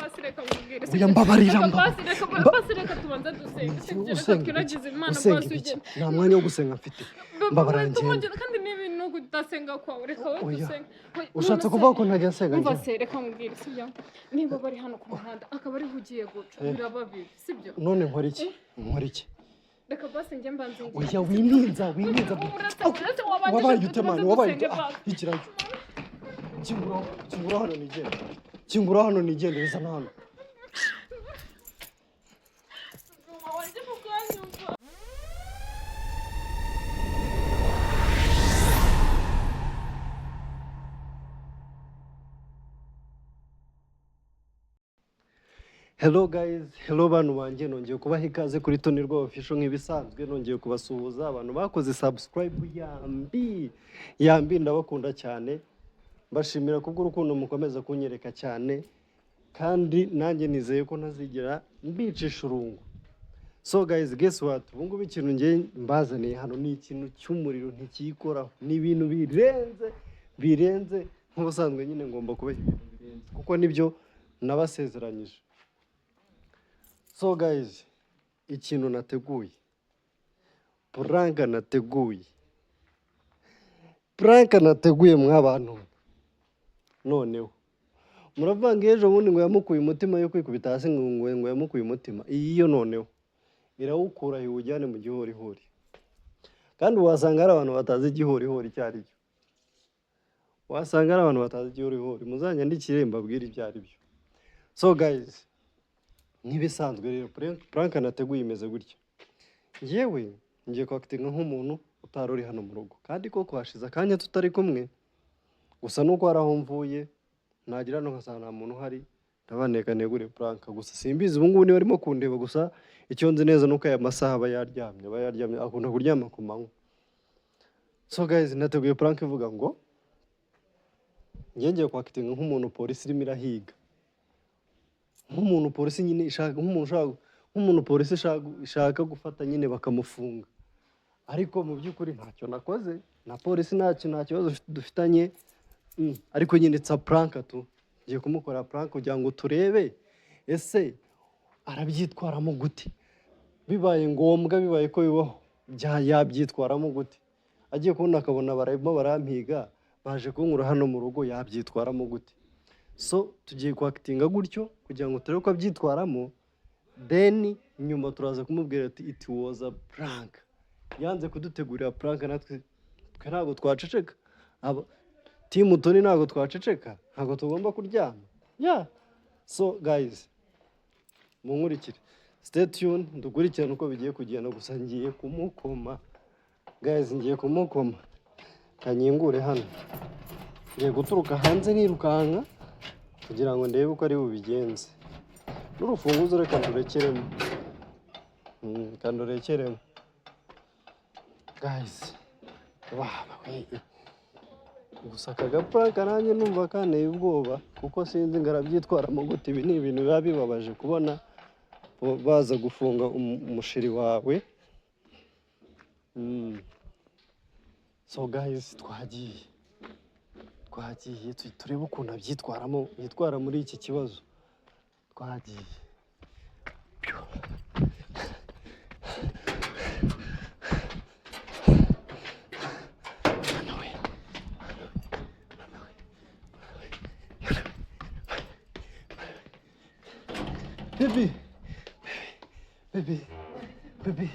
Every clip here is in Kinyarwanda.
basi reka mubwire oya mbabarira basi reka tubanza dusenga twiragize Imana basi ugende nta mwanya wo gusenga mfite mbabarira ngende kandi n'ibintu kudasenga kwawe reka we dusenga ushatse kuvuga ko ntajya nsenga umva se reka mubwire sibyo niba bari hano ku muhanda akaba ari hugiye guca biraba bibi sibyo none nkora iki reka basi njye mbanze oya wininza wabaye utemane wabaye ikirayo kingura hano nigende bisa hano Hello guys, hello bantu banje nongeye kubaha ikaze kuri Tony Rwa Official nk'ibisanzwe nongeye kubasuhuza abantu bakoze subscribe yambi ndabakunda cyane mbashimira kubw'urukundo mukomeza kunyereka cyane kandi nanjye nizeye ko ntazigera mbicisha urungu. So guys, guess what? Ubungubu ikintu ngiye mbazaniye hano ni ikintu cy'umuriro ntikikoraho. Ni ibintu birenze nk'ubusanzwe nyine ngomba kuba birenze kuko nibyo nabasezeranyije. So guys, ikintu nateguye. Prank nateguye mwabantu. Noneho muravanga ejo bundi ngo yamukuye umutima yo kwikubita hasi ngo yamukuye umutima. Iyo noneho irawukura hiwujyane mu gihorihori. Kandi wasanga ari abantu batazi igihorihori cyari cyo. Wasanga ari abantu batazi igihorihori. Muzanyandikire mbabwire ibyo ari byo. So guys, n'ibisanzwe rero prank nateguye imeze gutya. Yewe ngiye kwakitinga nk'umuntu utarori hano mu rugo. Kandi koko hashize akanya tutari kumwe. Gusa nuko araho mvuye nagira no nkasana nta muntu hari ndabaneka negure prank gusa simbizi ubungubu ni barimo kundeba gusa icyo nzi neza nuko aya masaha aba yaryamye akunda kuryama ku manywa. So guys, nateguye prank ivuga ngo ngiye kwakitinga nk'umuntu polisi irimo irahiga. Nk'umuntu polisi nyine nk'umuntu polisi ishaka gufata nyine bakamufunga. Ariko mu by'ukuri ntacyo nakoze na polisi nta kibazo dufitanye. Ariko nyine it's a prank tu. Ngiye kumukora prank kugira ngo turebe ese arabyitwaramo gute. Bibaye ngombwa bibaye ko bibaho yabyitwaramo gute. Agiye kubona akabona barimo barampiga baje kunkura hano mu rugo yabyitwaramo gute. So tugiye kwakitinga gutyo kugira ngo turebe ko abyitwaramo, then nyuma turaza kumubwira ati it was a prank. Yanze kudutegurira prank natwe ntabwo twaceceka. Team Tony ntabwo twaceceka, ntabwo tugomba kuryama. So guys, munkurikire. Stay tuned dukurikirane uko bigiye kugenda gusa ngiye kumukoma. Guys, ngiye kumukoma. Kanyingure hano. Ngiye guturuka hanze nirukanka kugira ngo ndebe uko ari bubigenze. N'urufunguzo reka ndurekeremo. Guys, gusa akagaprank nanjye numva kanteye ubwoba kuko sinzi ngarabyitwaramo gute. Ibi ni ibintu biba bibabaje kubona baza gufunga umushiri wawe. So guys, twagiye turebe ukuntu yitwara muri iki kibazo. Twagiye Baby,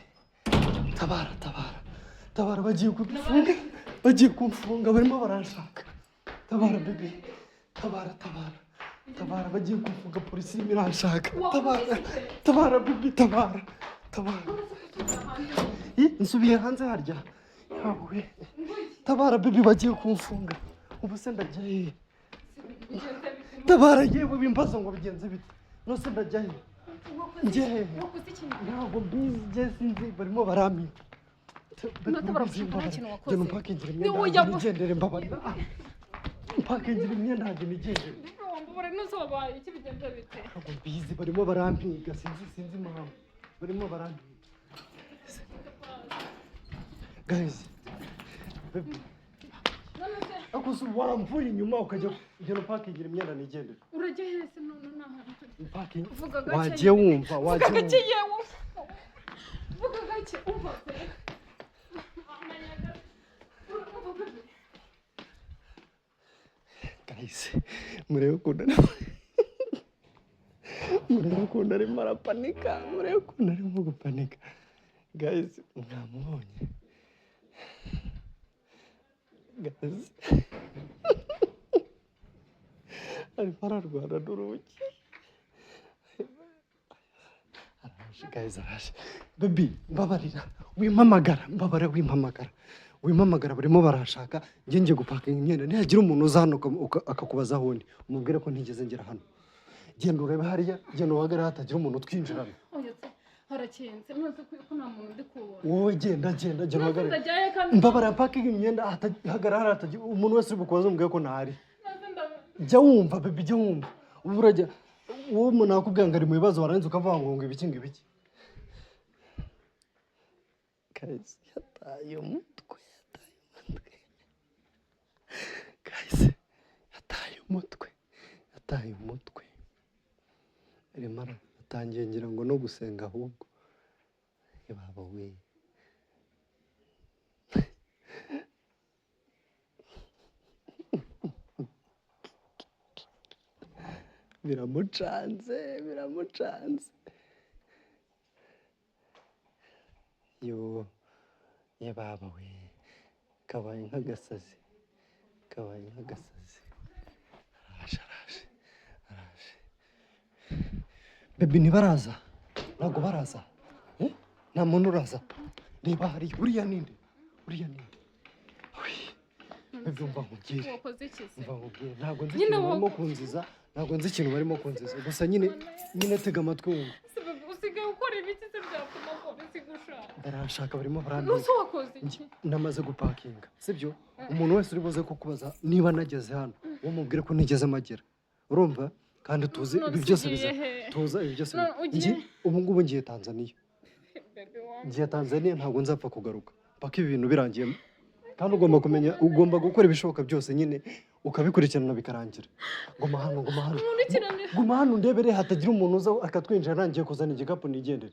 tabara bagiye kumfunga barimo baranshaka. Tabara baby, tabara bagiye kumfunga polisi irimo iranshaka. Tabara baby, tabara. Nsubiye hanze harya. Tabara baby bagiye kumfunga. Ubu se ndajya he? Tabara yewe bimbaza ngo bigenze bite. Nose ndajya he? Ntabwo mbizi sinzi barimo baramira. Jeno mpakingira imyenda nigendere mbabarira. Mpakingira imyenda ntabwo nigendere. Ntabwo mbizi barimo barampiga sinzi impamvu. Barimo barampiga. Guys, baby. Akusu wamvuye inyuma ukajya mpakingira imyenda nigendere. Urajya hese none naha. parking Vuga gake wagiye wumva vuga wagiye gake wumva yewe vuga gake umva pe guys murebe ukuntu arimo arapanika murebe ukuntu arimo gupanika guys mwamubonye guys arimo ararwana n'urugi araje guys araje baby mbabarira wimpamagara barimo barashaka njye gupakinga imyenda nihagira umuntu uza hano akakubaza aho ndi umubwire ko ntigeze ngera hano genda urebe hariya genda uhagarare hatagira umuntu utwinjirana harakinze ntuzi ko nta muntu ndi kubona wowe genda uhagarare mbabarira pakinga imyenda hagarara hatagira umuntu wese uri bukubaze umubwire ko ntahari jya wumva baby jya wumva ubu urajya wowe umuntu akubwira ngo ari mu bibazo warangiza ukavuga ngo ibiki guys yataye umutwe guys yataye umutwe arimo atangiye ngira ngo no gusenga ahubwo baba we biramucanze yo baba we kabaye nk'agasazi araje baby ntibaraza ntabwo baraza nta muntu uraza reba hari uriya ninde baby umva nkubwire ntabwo nzi ikintu barimo kunziza gusa nyine tega amatwi wumva usigaye ukora ibiki se byatuma ko bisigushaka barashaka barimo nuso wakoze iki namaze gupakinga sibyo umuntu wese uri buze kukubaza niba nageze hano wo mubwire ko ntigeze magera urumva kandi tuzi ibi byose ubu ngubu ngiye Tanzania ntabwo nzapfa kugaruka paka ibi bintu birangiyemo kandi ugomba gukora ibishoboka byose nyine ukabikurikirana bikarangira guma hano ndebere hatagira umuntu uza akatwinjira arangiye kuzana igikapu nigendere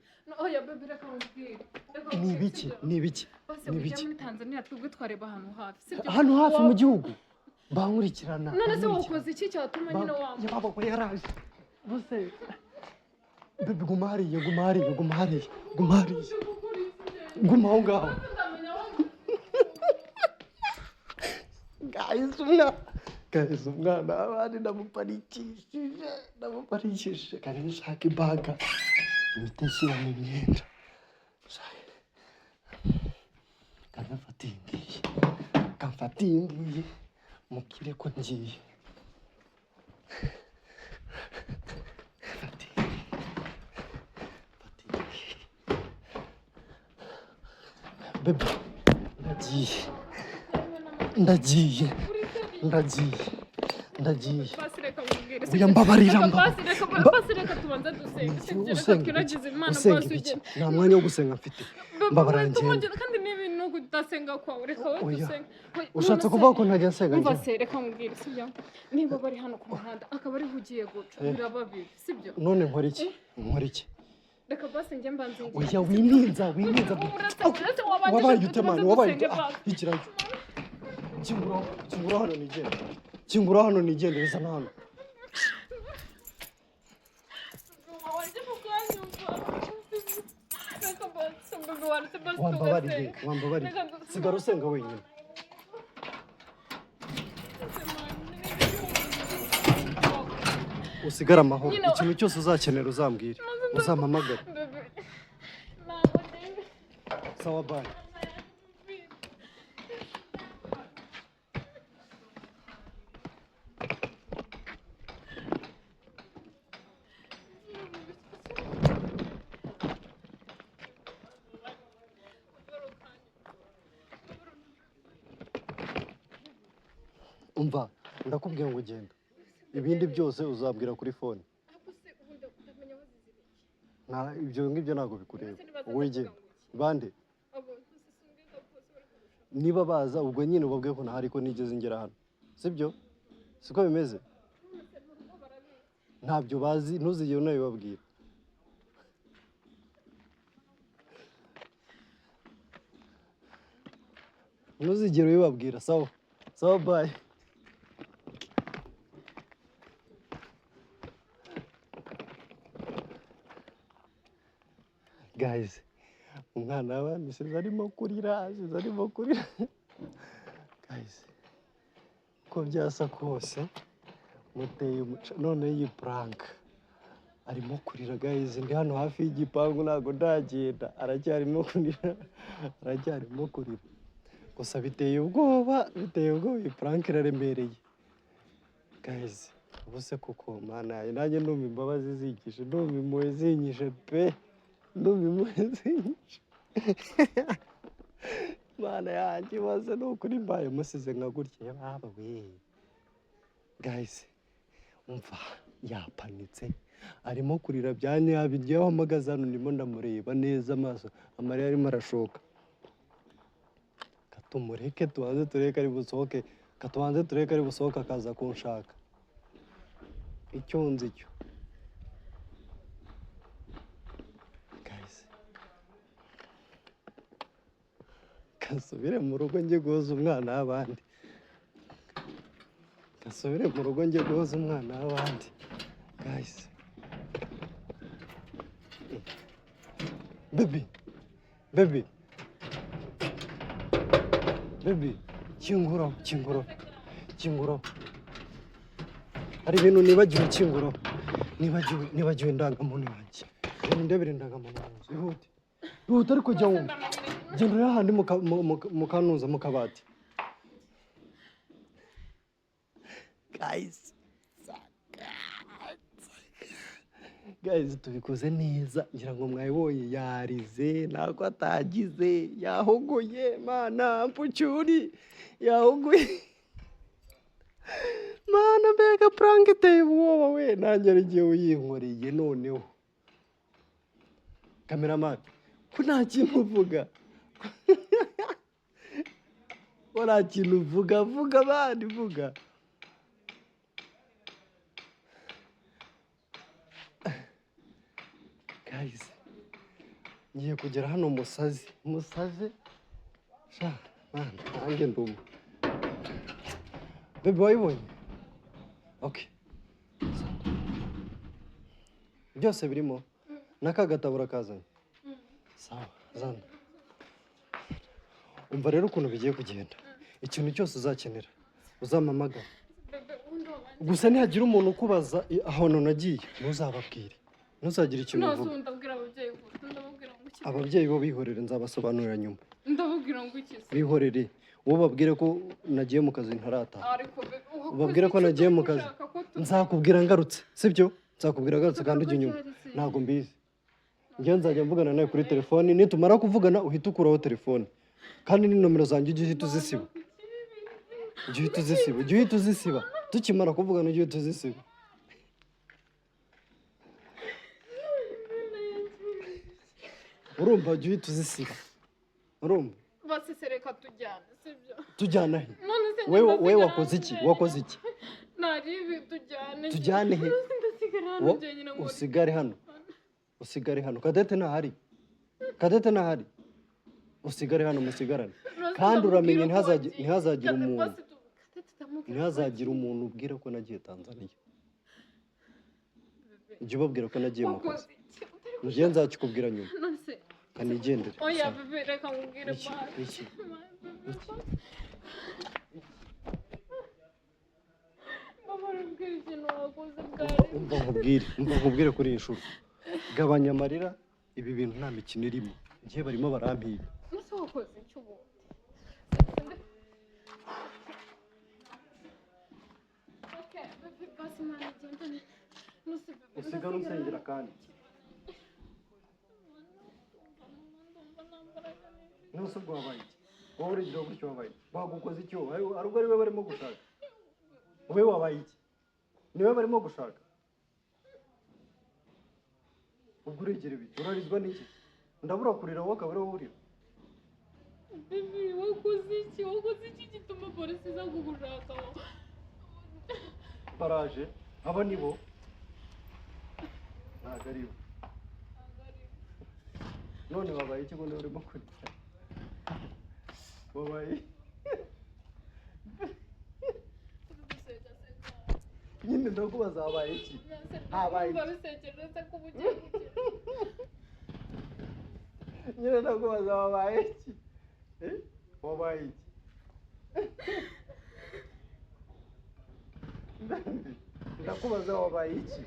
ni ibiki muri Tanzania twebwe twareba ahantu hafi sibyo hano hafi mu gihugu bankurikirana none se wakoze iki cyatuma nyine yaba ko yaraje bose bebe guma hariya guma aho ngaho guys umwana abandi ndamuparikishije kandi nshaka ibaga imiti nshyiramo imyenda kamfata iyi ngiyi mubwire ko ngiye bebe ndagiye oya mbabarira nta mwanya wo gusenga mfite mbabarira ngende kandi n'ibintu kudasenga kwawe reka we gusenga ushatse kuvuga ko ntajya nsenga umva se reka nkubwire sibyo niba bari hano ku muhanda akaba ari ugiye guca biraba bibi sibyo none nkora iki reka basi njye mbanze oya wininza wabaye utemana wabaye ikirayo kingura hano nigendereza hano wambabariye sigara usenga wenyine usigare amahoro ikintu cyose uzakenera uzambwire uzampamagare sawa bye umva ndakubwira ngo genda ibindi byose uzabwira kuri fone ibyo ngibyo ntabwo bikureba wowe genda bande niba baza ubwo nyine ubabwiye ko ntahari ko nigeze ngera hano sibyo siko bimeze ntabyo bazi ntuzigere unabibabwira. Ntuzigere ubibabwira. Sawa sawa, bye. Guys, umwana w'abandi size arimo kurira, guys, uko byasa kose muteye umuca none iyi prank arimo kurira. Guys, ndi hano hafi y'igipangu ntabwo ndagenda, aracyarimo kurira, gusa biteye ubwoba, iyi prank iraremereye. Guys, ubuse kuko mana yawe nanjye ndumva imbabazi zinyishe, ndumva impuhwe zinyishe pe, mana yanjye maze ni ukuri mbaye musize nka gutya baba we. Guys, umva yapanitse arimo kurira bya nyabiryo, aho mpagaze hano ndimo ndamureba neza, amaso amarira arimo arashoka. Katumureke tubanze tureke ari busohoke, katubanze tureke ari busohoke akaza kunshaka. Icyo nzi cyo guys, kasubire mu rugo njye guhoza umwana w'abandi, guys. Baby, kinguraho. Hari ibintu nibagiwe, kinguraho. Nibagiwe indangamuntu yanjye. Ndebere indangamuntu yanjye. Ihute ariko jya wumva. Genda uri ahandi mukanuza mu kabati. Guys, tubikoze neza, ngira ngo mwayibonye yarize, ntabwo atagize, yahogoye, mana mpucyuri, yahogoye. Mana mbega prank iteye ubwoba we, nanjye ari jyewe uyinkoreye noneho. Cameraman, ko nta kintu uvuga? Ko nta kintu uvuga? Vuga bandi, vuga. Guys, ngiye kugera hano musaze. Sha, man, nanjye ndumva. Baby, wayibonye? Okay. Byose birimo? N'aka gatabo urakazanye? Sawa, zana. Umva rero ukuntu bigiye kugenda. Ikintu cyose uzakenera uzampamagara. Gusa nihagira umuntu ukubaza ahantu nagiye, ntuzababwire. Ntuzagire ikintu uvuga. Ndabwira ababyeyi ngo iki? Ababyeyi bo bihorere, nzabasobanurira nyuma. Ndababwira ngo iki? Bihorere. Wowe babwire ko nagiye mu kazi ntarataha. Ubabwire ko nagiye mu kazi. Nzakubwira ngarutse, sibyo? Nzakubwira ngarutse kandi ujye inyuma. Ntabwo mbizi. Njye nzajya mvugana nawe kuri telefoni, nitumara kuvugana uhita ukuraho telefoni. Kandi ni nomero zanjye ujye uhita uzisiba. Tukimara kuvugana ujye uhita uzisiba. Urumva, ujye uhita uzisiba. Urumva? Basesereka tujyane, sibyo? Tujyana he? Wewe wakoze iki? Nari tujyane. Tujyane he? Usigare hano. Kadete ntahari. Usigare hano, musigarane. Kandi uramenye ntihazagire umuntu ubwira ko nagiye Tanzania. Ujye ubabwira ko nagiye mu kazi. Njye nzakikubwira nyuma. Kanigendere. Oya bebe, reka nkubwire iki? Umva nkubwire kuri iyi nshuro. Gabanya amarira, ibi bintu nta mikino irimo. Njye barimo barampiga. Nose wakoze icyo ubundi? Okay, bebe, basi mwana gendane. Nose bebe. Usigara unsengera kandi. Nose ubwo wabaye iki? Wowe urigira gutyo wabaye. Bagukoze icyo? Arubwo ari we barimo gushaka. Wowe wabaye iki? Niwe barimo gushaka. Ubwo urigire biki? Urarizwa n'iki? Ndabura kurira wowe akabura wowe urira. Bibi, wakoze iki gituma polisi iza kugushaka? Baraje, aba nibo. ntabwo ari we none wabaye iki ubundi urimo kurya wabaye nyine ndakubaza wabaye iki habaye iki nyine ndakubaza wabaye iki wabaye iki ndakubaza wabaye iki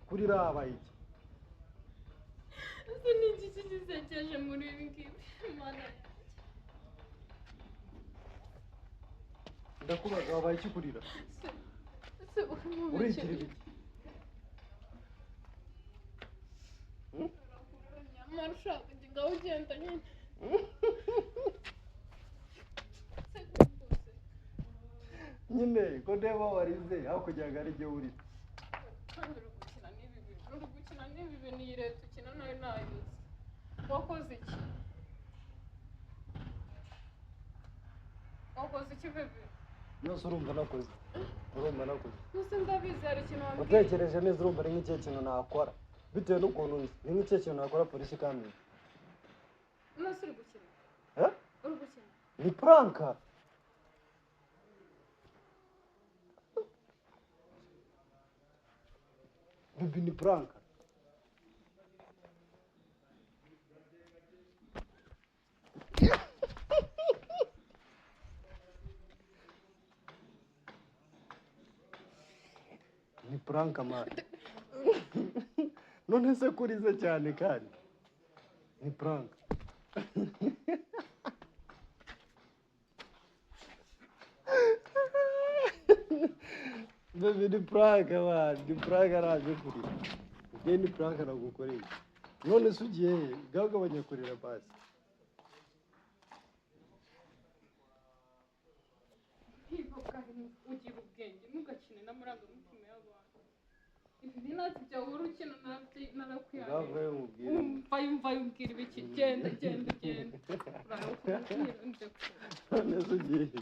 kurira habaye iki ese ni iki gisekeje muri ibi ngibi mana yanjye ndakubaza wabaye iki kurira ese urimo urikira iki nyamara ushaka ngaho ugenda nyine nyine ko ndeba warize aho kugira ngo ari jye urira kandi uri gukina n'ibi bintu iyi leta ukina nayo nayizi wakoze iki bebe yose urumva nakoze gusa ndabizi hari ikintu wambwiye utekereje neza urumva ari nk'ikihe kintu nakora bitewe n'ukuntu nzi ni nk'ikihe kintu nakora polisi ikamenya nose uri gukina ni puranka bibi ni puranka ni puranka mani none se kurize cyane kandi ni puranka bibi ni puranka mani ni puranka ntabwo kurira ubwo ni puranka nagukoreye none se ugiye he gabagabanya kurira basi ugira ubwenge ntugakine n'amarangamutima y'abantu ibi ntazi byawe uri ukina narakwihanira umva yumvira ibiki genda none se ugiye he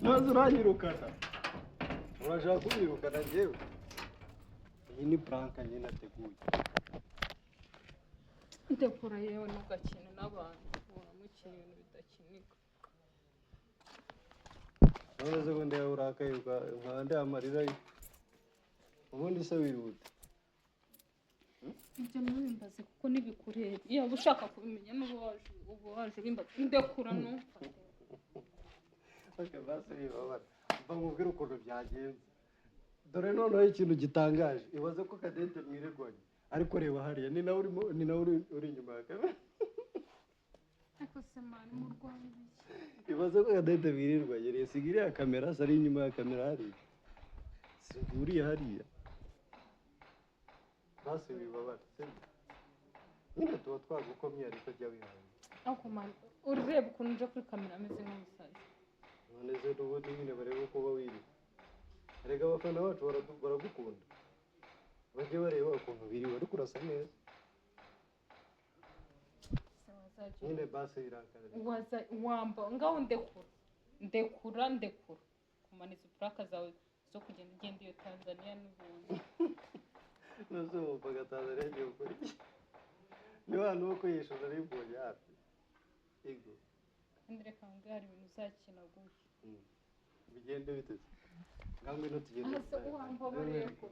none uranyirukana urashaka kunyirukana njyewe iyi ni puranka njye nateguye ndekura yewe ntugakine n'abantu uramukina ibintu bidakinika none se ubundi yawe urakaye nkanda amarira ubundi se wihuta ibyo ntubimbaze kuko ntibikureba iyo ushaka kubimenya n'ubu waje ubimbaza ndekura ntumfate basi wibabara mva nkubwire ukuntu byagenze dore noneho ikintu gitangaje ibaze ko Cadette mwirirwanye ariko reba hariya ni nawe uri inyuma ya kamera ariko se mani mu Rwanda ibaze ko Cadette mwirirwanye resiga iriya kamera se ari inyuma ya kamera hariya singuriye hariya basi wibabara nyine tuba twagukomye ariko jya wihanga ariko mani ureba ukuntu uje kuri kamera ameze nk'umusazi none se n'ubundi nyine barebe uko uba wiriwe erega abafana bacu baragukunda bajye bareba ukuntu biriwe ariko urasa neza nyine basi irakara wamba ngaho ndekura kumaniza puraka zawe zo kugenda ugenda iyo Tanzania n'ubundi nose wumvaga Tanzania agiye gukora iki ni bantu bo kwiyishyura aribonye hafi ego kandi reka ngo hari ibintu uzakina gutya bigende biteze ngamwe no tugende wamba bareko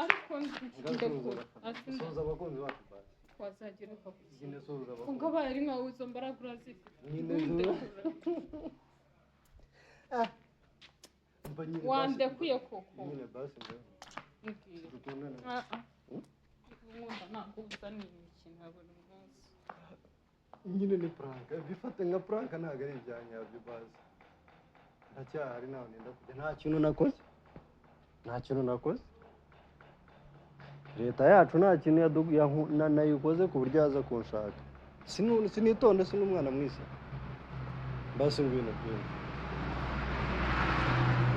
ariko ndekura soza abakunzi bacu basi wazagira ukavuga nyine soza abakunzi ubwo abaye ari nkawe izo mbaraga urazifite nyine wandekuye koko nyine basi nkunda ntabwo uzaniye imikino ya buri munsi nyine ni puranka bifate nka puranka ntabwo ari ibya nyabyo basi ndacyahari nawe nenda kujya nta kintu nakoze leta yacu nta kintu nayikoze ku buryo yaza kunshaka sinitonde si n'umwana mwiza basi ngwino byumva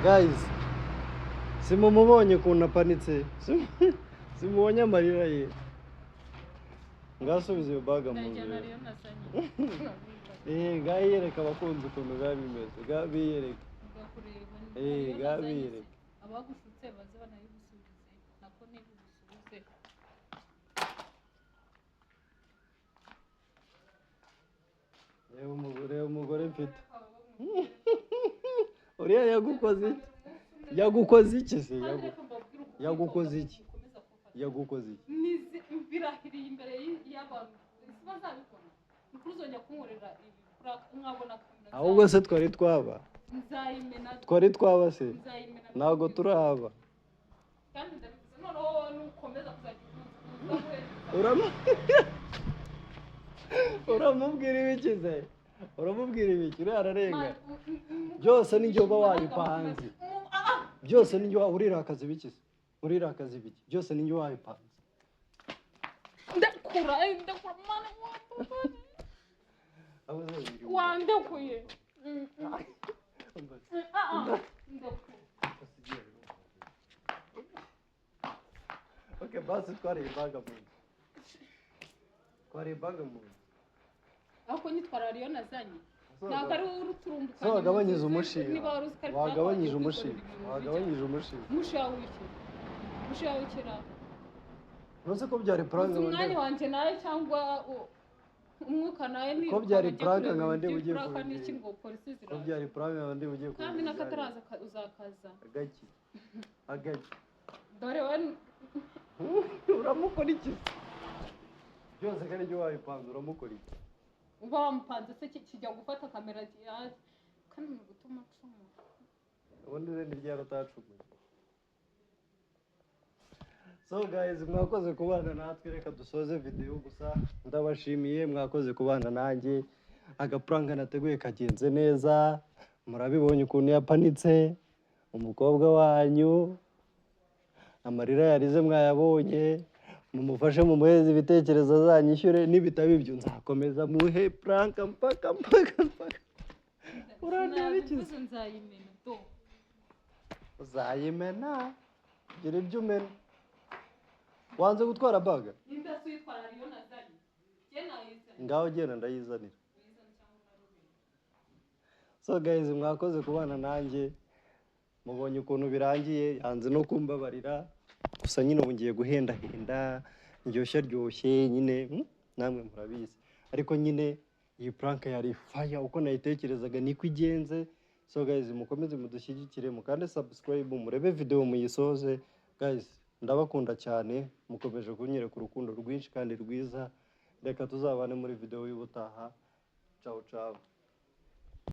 guys simumubonye ukuntu apanitse simubonye amarira ye ngasubiza iyo baga mu nzu ngaho yereka abakunzi ukuntu biba bimeze biyereka biyereka abagushutse baze banayigusubize nako ni reba umugore mfite uriya yagukoze iki se yagukoze iki birahiriye imbere y'abantu bazabikora nukuzongera kunkorera nkabona ahubwo se twari twaba se ntabwo turaba kandi ndabivuze noneho nukomeza kuzajya uramubwira ibiki se uramubwira ibiki uriya ararenga byose n'ijyo uba wabipanze byose n'ijyo urakaza ibiki se urakaza ibiki byose n'ijyo wabipanze ndakura mana wandekuye okay basi twari imbaga mu ako nyitwara ariyo nazanye ntabwo ari uruturumbuka wagabanyije umushinga wagabanyije umushinga mushawukira ntuzi ko byari prank umwanya wanjye nawe cyangwa umwuka nawe ni ko byari prank nkaba ndi bugiye ngo polisi ziraza ko byari prank nkaba ndi bugiye kandi nakataraza uzakaza agaki dore we uramukora iki byose kandi ibyo wabipanze uramukora iki uba wamupanze se kijya gufata kamera yaje kandi mu gutuma acuma ubundi ze n'iryaro utacumuye so guys mwakoze kubana natwe reka dusoze video gusa ndabashimiye mwakoze kubana nanjye agaprank nateguye kagenze neza murabibonye ukuntu yapanitse umukobwa wanyu amarira yarize mwayabonye mumufashe mumuheze ibitekerezo azanyishyure n'ibitabo ibyo nzakomeza muhe prank mpaka urandeba iki nzayimena do uzayimena gira ibyo umena wanze gutwara baga ngaho genda ndayizanira so guys mwakoze kubana nanjye mubonye ukuntu birangiye yanze no kumbabarira gusa nyine ubu ngiye guhendahenda ryoshye nyine namwe murabizi ariko nyine iyi prank yari fire uko nayitekerezaga niko igenze so guys mukomeze mudushyigikire mukande subscribe murebe video muyisoze guys ndabakunda cyane mukomeje kunyereka urukundo rwinshi kandi rwiza reka tuzabane muri video y'ubutaha ciao